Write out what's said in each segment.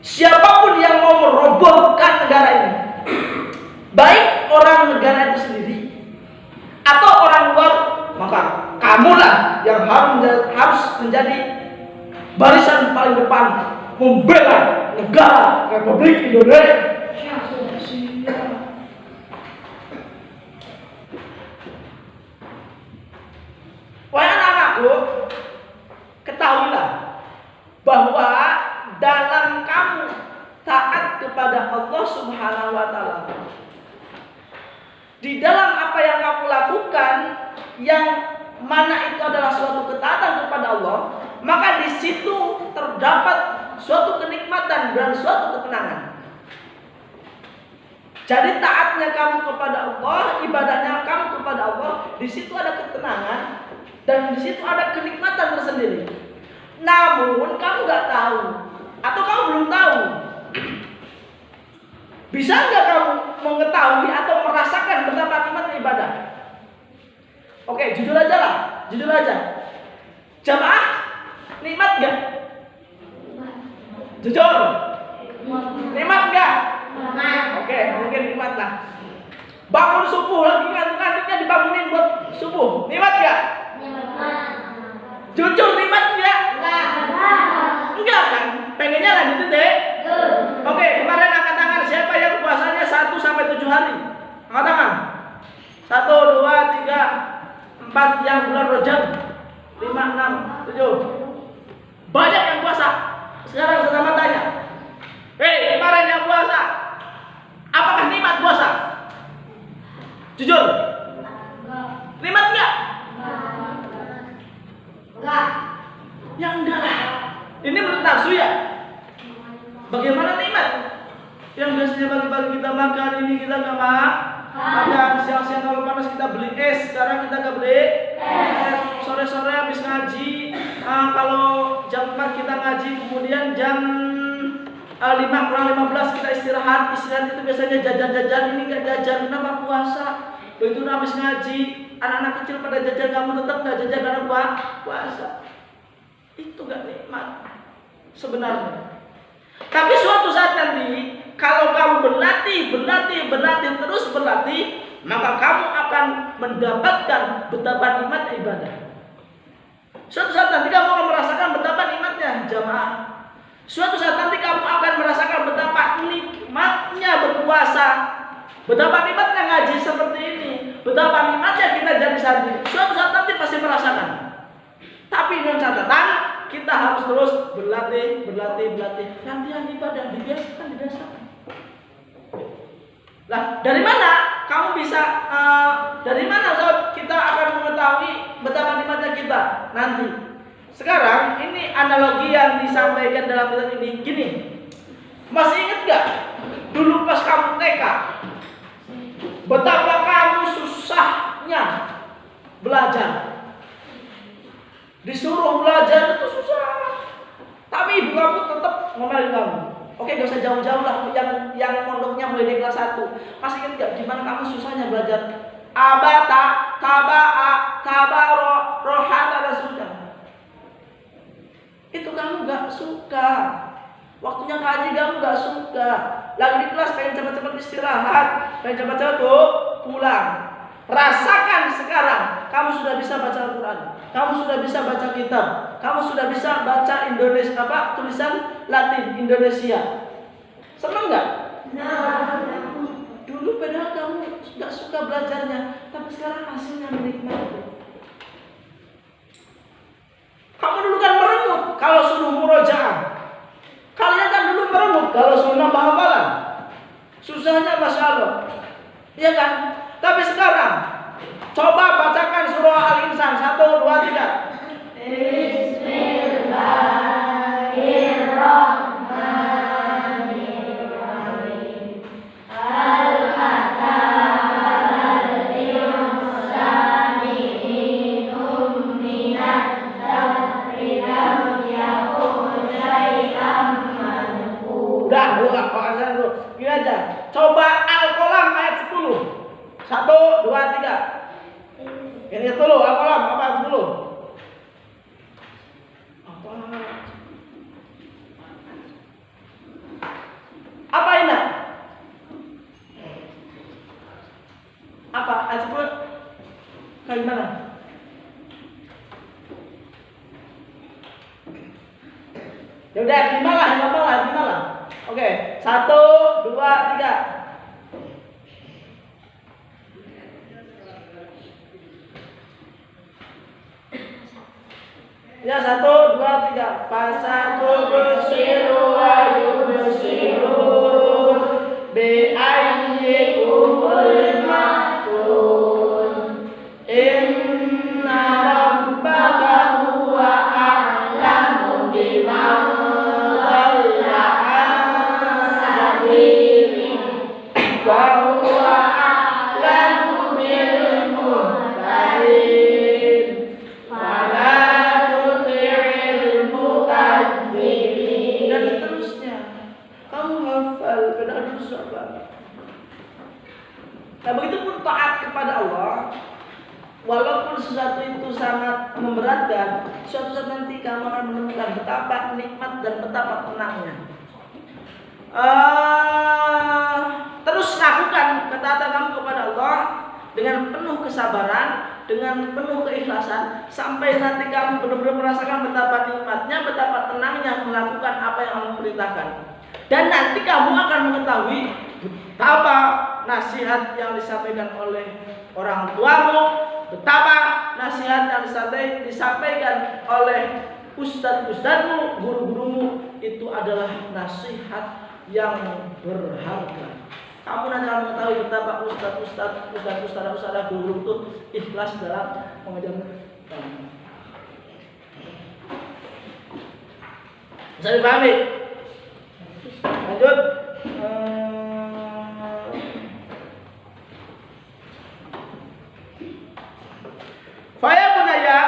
Siapapun yang mau merobohkan negara ini, baik orang negara itu sendiri atau orang luar, maka kamulah yang harus menjadi barisan paling depan membela negara Republik Indonesia. Wahai anak-anakku, ketahuilah bahwa dalam kamu taat kepada Allah Subhanahu wa Ta'ala, di dalam apa yang kamu lakukan, yang mana itu adalah suatu ketaatan kepada Allah, maka di situ terdapat suatu kenikmatan dan suatu ketenangan. Jadi taatnya kamu kepada Allah, ibadahnya kamu kepada Allah, di situ ada ketenangan dan di situ ada kenikmatan tersendiri. Namun kamu nggak tahu atau kamu belum tahu. Bisa nggak kamu mengetahui atau merasakan betapa nikmatnya ibadah? Oke, jujur aja lah, jujur aja. Jamaah, nikmat nggak? Jujur, nikmat nggak? Oke, mungkin nikmat lah. Bangun subuh lagi ngantuk-ngantuknya dibangunin buat subuh, nikmat nggak? Jujur nikmat nggak? Enggak kan? Pengennya lanjutin deh. Oke, kemarin angkat tangan siapa yang puasanya 1 sampai 7 hari? Angkat tangan. 1, 2, 3, 4 yang bulan Rajab. 5, 6, 7. Banyak yang puasa. Sekarang sama tanya. Hei, kemarin yang puasa, apakah nikmat puasa? Jujur. Nikmat enggak? Enggak. Ya enggak lah. Ini menurut nafsu ya. Bagaimana nikmat? Yang biasanya pagi-pagi kita makan, ini kita nggak makan. Siang-siang kalau panas kita beli es. Sekarang kita nggak beli es. Sore-sore habis ngaji, kalau jam 4 kita ngaji, kemudian jam 5 kurang 15 kita istirahat. Istirahat itu biasanya jajan-jajan. Ini nggak jajan, kenapa puasa? Begitu habis ngaji, anak-anak kecil pada jajan, kamu tetap nggak jajan karena puasa. Itu nggak nikmat sebenarnya. Tapi suatu saat nanti, kalau kamu berlatih, terus berlatih, maka kamu akan mendapatkan betapa nikmatnya ibadah. Suatu saat nanti kamu akan merasakan betapa nikmatnya jamaah. Suatu saat nanti kamu akan merasakan betapa nikmatnya berpuasa, betapa nikmatnya ngaji seperti ini, betapa nikmatnya kita jadi santri. Suatu saat nanti pasti merasakan. Tapi dengan catatan, kita harus terus berlatih. Latihan ibadah, dibiasakan. Lah, dari mana kamu bisa? Dari mana kita akan mengetahui betapa nikmatnya kita nanti? Sekarang ini analogi yang disampaikan dalam kitab ini. Gini, masih ingat gak? Dulu pas kamu TK, betapa kamu susahnya belajar. Disuruh belajar itu susah, tapi ibu kamu tetap ngomelin kamu. Oke, gak usah jauh-jauh lah, yang mondoknya mulai dari kelas 1. Masih ingat gak gimana kamu susahnya belajar? Abata, taba'a, tabaro, rohata dan seterusnya. Itu kamu gak suka. Waktunya ngaji kamu gak suka. Lagi di kelas pengen cepat-cepat istirahat, pengen cepat-cepat pulang. Rasakan sekarang, kamu sudah bisa baca Al-Quran, kamu sudah bisa baca kitab, kamu sudah bisa baca Indonesia tulisan Latin Indonesia. Senang nggak? Dulu padahal kamu nggak suka belajarnya, tapi sekarang hasilnya menikmati. Kamu dulu kan meremut kalau suruh murojaah. Kalian kan dulu meremut kalau suruh nambah hafalan. Susahnya Masya Allah, iya kan? Tapi sekarang coba bacakan surah Al-Insan 1, 2, 3. Bismillahirrahmanirrahim. Udah, lu gak pakai dulu. Gini aja. Coba Al-Qalam ayat 10. 1, 2, 3. Ini dulu, Al-Qalam apa dulu? Apa? gimana? Ya udah, 5 lah. Oke, 1, 2, 3. Ya, 1, 2, 3. Fasatu bersiru wa yubsirun bi ayyikumul maftun. Inna rabbaka huwa a'lamu biman dhalla an sabilihi wa huwa a'lamu bil muhtadin. Fala tuti'il mukadzibin. Dan seterusnya. Kamu hafal, benar sabar. Nah, begitupun taat kepada Allah. Walaupun sesuatu itu sangat memberatkan, suatu saat nanti kamu akan menemukan betapa nikmat dan betapa tenangnya. Terus lakukan ketaatan kamu kepada Allah dengan penuh kesabaran, dengan penuh keikhlasan, sampai nanti kamu benar-benar merasakan betapa nikmatnya, betapa tenangnya melakukan apa yang Allah perintahkan. Dan nanti kamu akan mengetahui betapa nasihat yang disampaikan oleh orang tuamu, betapa nasihat yang disampaikan oleh ustadz-ustadzmu, guru-gurumu, itu adalah nasihat yang berharga. Kamu nanti akan mengetahui betapa ustadz, guru itu ikhlas dalam mengajar kamu. Bisa dipahami? Lanjut. Faya bunaya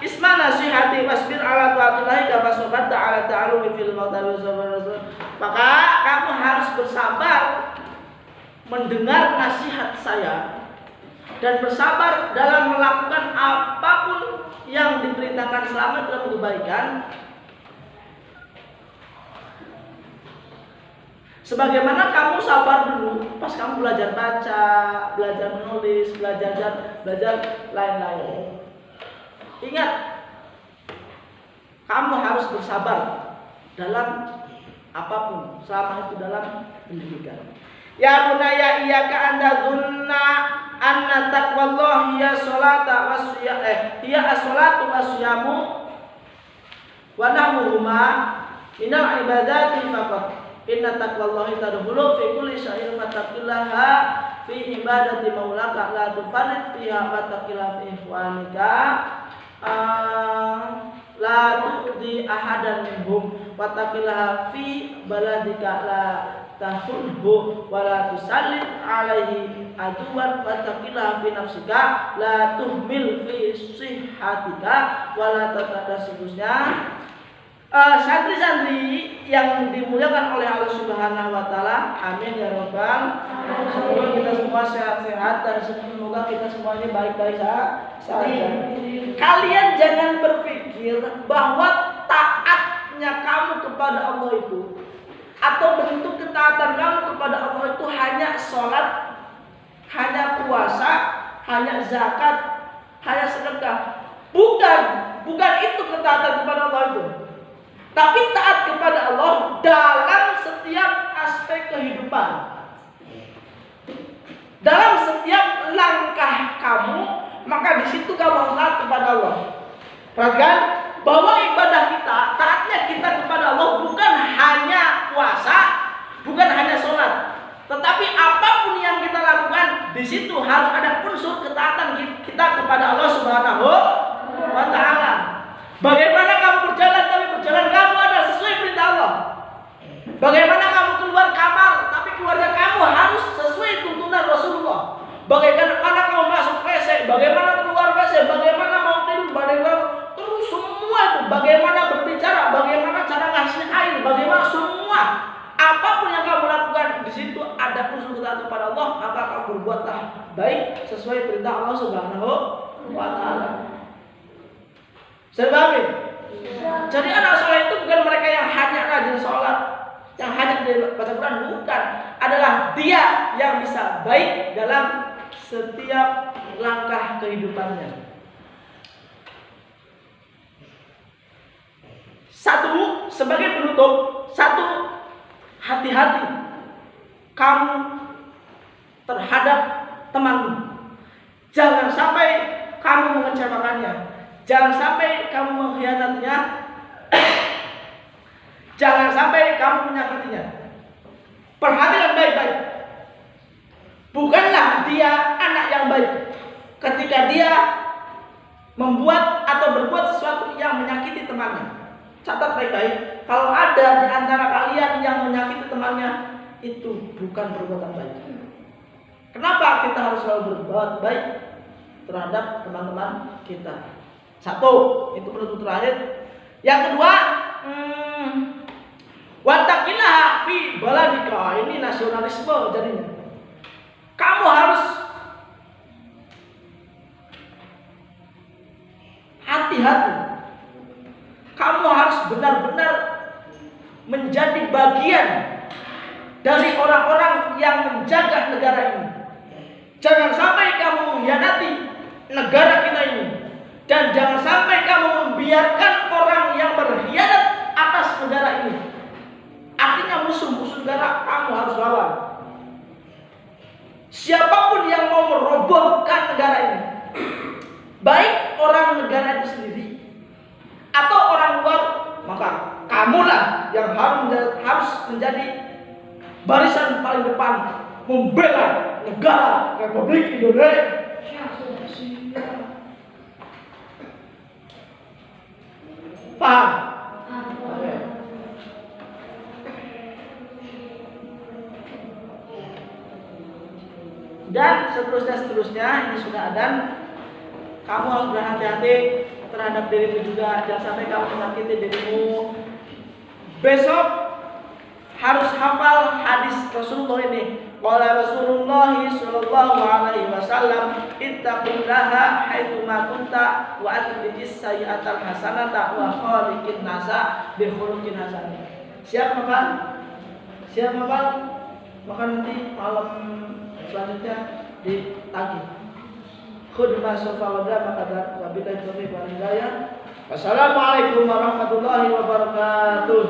isma nasihati wasbir ala ta'atillahi kama sabarta ala ta'alumi fil mawtawi sabar. Maka kamu harus bersabar mendengar nasihat saya dan bersabar dalam melakukan apapun yang diperintahkan selama dalam kebaikan. Sebagaimana kamu sabar dulu pas kamu belajar baca, belajar menulis, belajar lain-lain. Ingat, kamu harus bersabar dalam apapun selama itu dalam pendidikan. Ya bunaya iyyaka an tadhunna anna taqwallahi hiya sholata hiya as-sholatu wasyamu wa nahmuhuma minal ibadati faqat. Inna taqwallahi tadkhulu fi kulli syai'in fattaqillaha fi ibadati maulaka la tufarrid fiha fattaqillaha fi ikhwanika la tu'di ahadan minhum fattaqillaha fi baladika la tahunhu wa la tusallit alaihi aduwan fattaqillaha fi nafsika la tuhmil fi sihhatika wa la tatadasibusnya. Santri-santri yang dimuliakan oleh Allah Subhanahu wa taala, amin ya rabbal. Semoga kita semua sehat-sehat dan semoga kita semuanya baik-baik saja. Kalian jangan berpikir bahwa taatnya kamu kepada Allah itu atau bentuk ketaatan kamu kepada Allah itu hanya sholat, hanya puasa, hanya zakat, hanya sedekah. Bukan itu ketaatan kepada Allah itu. Tapi taat kepada Allah dalam setiap aspek kehidupan. Dalam setiap langkah kamu, maka di situ kamu harus taat kepada Allah. Perhatikan bahwa ibadah kita, taatnya kita kepada Allah bukan hanya puasa, bukan hanya sholat, tetapi apapun yang kita lakukan, di situ harus ada unsur ketaatan kita kepada Allah Subhanahu wa taala. Bagaimana kamu berjalan, tapi berjalan kamu adalah sesuai perintah Allah. Bagaimana kamu keluar kamar, tapi keluarga kamu harus sesuai tuntunan Rasulullah. Bagaimana kamu masuk WC, bagaimana keluar WC, bagaimana mau tidur, bagaimana terus semua itu. Bagaimana berbicara, bagaimana cara ngasih air, bagaimana semua. Apapun yang kamu lakukan, di situ ada unsur ketaatan kepada Allah, maka kamu berbuatlah baik sesuai perintah Allah Subhanahu wa taala. Saya pahami? Jadi anak soleh itu bukan mereka yang hanya rajin sholat, yang hanya baca Quran, bukan. Adalah dia yang bisa baik dalam setiap langkah kehidupannya. Satu, sebagai penutup, satu, hati-hati kamu terhadap temanmu. Jangan sampai kamu mengecewakannya. Jangan sampai kamu mengkhianatinya. Jangan sampai kamu menyakitinya. Perhatikan baik-baik. Bukanlah dia anak yang baik ketika dia membuat atau berbuat sesuatu yang menyakiti temannya. Catat baik-baik, kalau ada di antara kalian yang menyakiti temannya, itu bukan perbuatan baik. Kenapa kita harus selalu berbuat baik terhadap teman-teman kita? Satu, itu penutup terakhir. Yang kedua, wattaqillaha fi baladika. Ini nasionalisme jadinya. Kamu harus hati-hati. Kamu harus benar-benar menjadi bagian dari orang-orang yang menjaga negara ini. Jangan sampai kamu mengkhianati negara kita ini. Dan jangan sampai kamu membiarkan orang yang berkhianat atas negara ini. Artinya musuh-musuh negara kamu harus lawan. Siapapun yang mau merobohkan negara ini, baik orang negara itu sendiri atau orang luar, maka kamulah yang harus menjadi barisan paling depan membela negara Republik Indonesia. Paham? Oke. Dan seterusnya ini sudah adzan. Kamu harus berhati-hati terhadap dirimu juga, jangan sampai kamu menyakiti dirimu. Besok harus hafal hadis Rasulullah ini. Qala Rasulullah sallallahu alaihi wasallam, ittaqillaha haitsu ma kunta wa atbi'is sayyi'atal hasanata wa khaliqin nasa bi khuluqin hasan. Siap hafal? Siap hafal? Maka nanti malam selanjutnya ditagih. Khudbah sofa wadah maka wabillahi taufiq wal hidayah. Wassalamualaikum warahmatullahi wabarakatuh.